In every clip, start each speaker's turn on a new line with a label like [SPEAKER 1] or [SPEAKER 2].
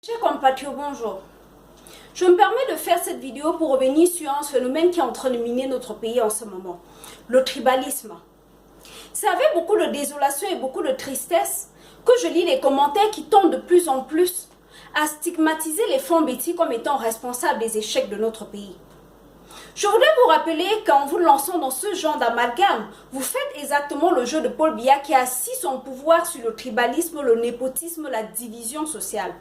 [SPEAKER 1] Chers compatriotes, bonjour. Je me permets de faire cette vidéo pour revenir sur un phénomène qui est en train de miner notre pays en ce moment, le tribalisme. C'est avec beaucoup de désolation et beaucoup de tristesse que je lis les commentaires qui tendent de plus en plus à stigmatiser les Fonds-Betty comme étant responsables des échecs de notre pays. Je voudrais vous rappeler qu'en vous lançant dans ce genre d'amalgame, vous faites exactement le jeu de Paul Biya qui a assis son pouvoir sur le tribalisme, le népotisme, la division sociale.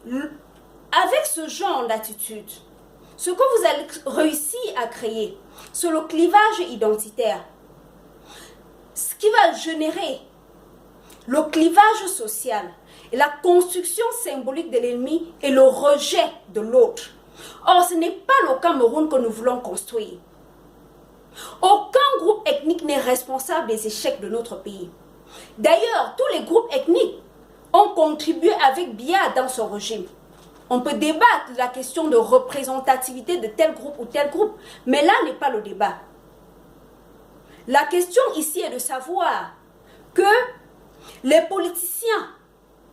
[SPEAKER 1] Avec ce genre d'attitude, ce que vous allez réussir à créer, c'est le clivage identitaire. Ce qui va générer le clivage social et la construction symbolique de l'ennemi et le rejet de l'autre. Or, ce n'est pas le Cameroun que nous voulons construire. Aucun groupe ethnique n'est responsable des échecs de notre pays. D'ailleurs, tous les groupes ethniques ont contribué avec Biya dans son régime. On peut débattre de la question de représentativité de tel groupe ou tel groupe, mais là n'est pas le débat. La question ici est de savoir que les politiciens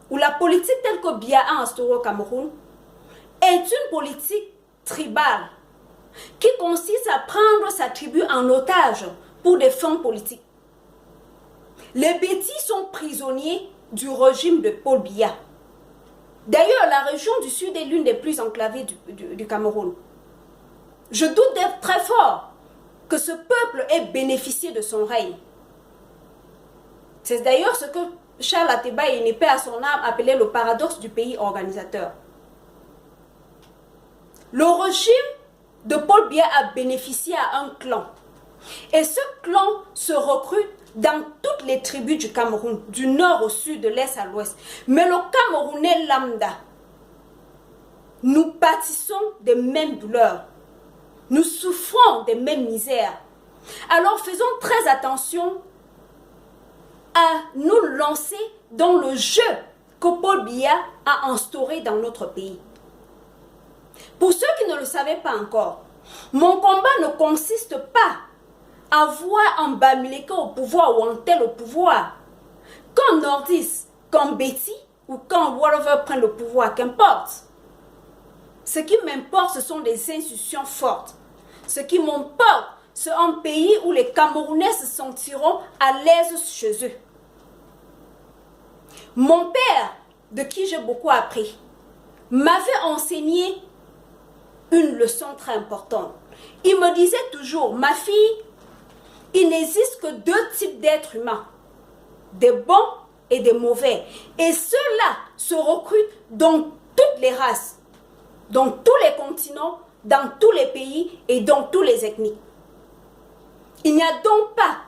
[SPEAKER 1] ou la politique telle que Biya a instaurée au Cameroun est une politique tribale qui consiste à prendre sa tribu en otage pour des fins politiques. Les Betty sont prisonniers du régime de Paul Biya. D'ailleurs, la région du Sud est l'une des plus enclavées du Cameroun. Je doute d'être très fort que ce peuple ait bénéficié de son règne. C'est d'ailleurs ce que Charles Ateba et une paix à son âme appelait le paradoxe du pays organisateur. Le régime de Paul Biya a bénéficié à un clan. Et ce clan se recrute dans toutes les tribus du Cameroun, du nord au sud, de l'est à l'ouest. Mais le Camerounais lambda, nous pâtissons des mêmes douleurs. Nous souffrons des mêmes misères. Alors faisons très attention à nous lancer dans le jeu que Paul Biya a instauré dans notre pays. Pour ceux qui ne le savaient pas encore, mon combat ne consiste pas à voir un Bamileke au pouvoir ou un tel au pouvoir. Quand Nordis, quand Betty ou quand whatever prennent le pouvoir, qu'importe. Ce qui m'importe, ce sont des institutions fortes. Ce qui m'importe, c'est un pays où les Camerounais se sentiront à l'aise chez eux. Mon père, de qui j'ai beaucoup appris, m'avait enseigné une leçon très importante. Il me disait toujours, ma fille, il n'existe que deux types d'êtres humains, des bons et des mauvais. Et ceux-là se recrutent dans toutes les races, dans tous les continents, dans tous les pays et dans tous les ethnies. Il n'y a donc pas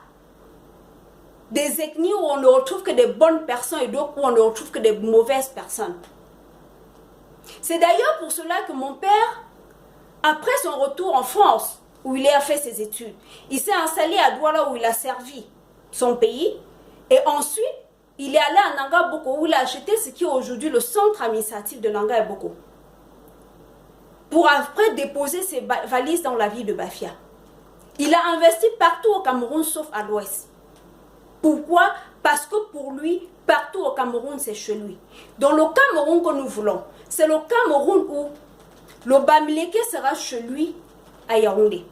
[SPEAKER 1] des ethnies où on ne retrouve que des bonnes personnes et d'autres où on ne retrouve que des mauvaises personnes. C'est d'ailleurs pour cela que mon père, après son retour en France, où il a fait ses études, il s'est installé à Douala où il a servi son pays. Et ensuite, il est allé à Nanga Boko où il a acheté ce qui est aujourd'hui le centre administratif de Nanga et Boko. Pour après déposer ses valises dans la ville de Bafia. Il a investi partout au Cameroun sauf à l'ouest. Pourquoi? Parce que pour lui, partout au Cameroun, c'est chez lui. Dans le Cameroun que nous voulons, c'est le Cameroun où le Bamileke sera chez lui à Yaoundé.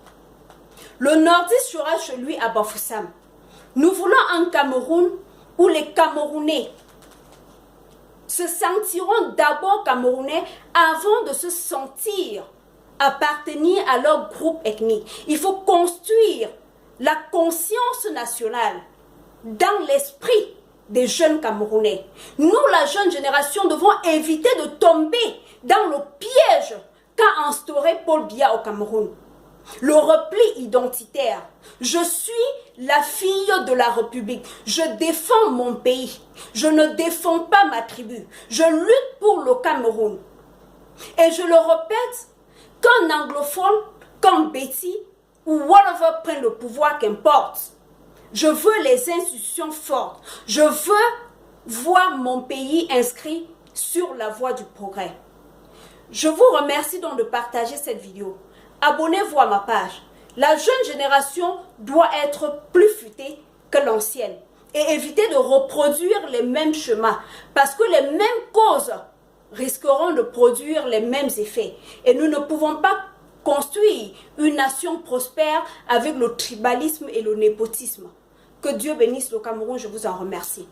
[SPEAKER 1] Le nordiste sera chez lui à Bafoussam. Nous voulons un Cameroun où les Camerounais se sentiront d'abord Camerounais avant de se sentir appartenir à leur groupe ethnique. Il faut construire la conscience nationale dans l'esprit des jeunes Camerounais. Nous, la jeune génération, devons éviter de tomber dans le piège qu'a instauré Paul Biya au Cameroun. Le repli identitaire. Je suis la fille de la République. Je défends mon pays. Je ne défends pas ma tribu. Je lutte pour le Cameroun. Et je le répète, qu'un anglophone, comme Betty ou whatever prenne le pouvoir, qu'importe. Je veux les institutions fortes. Je veux voir mon pays inscrit sur la voie du progrès. Je vous remercie donc de partager cette vidéo. Abonnez-vous à ma page. La jeune génération doit être plus futée que l'ancienne. et éviter de reproduire les mêmes chemins. Parce que les mêmes causes risqueront de produire les mêmes effets. Et nous ne pouvons pas construire une nation prospère avec le tribalisme et le népotisme. Que Dieu bénisse le Cameroun, je vous en remercie.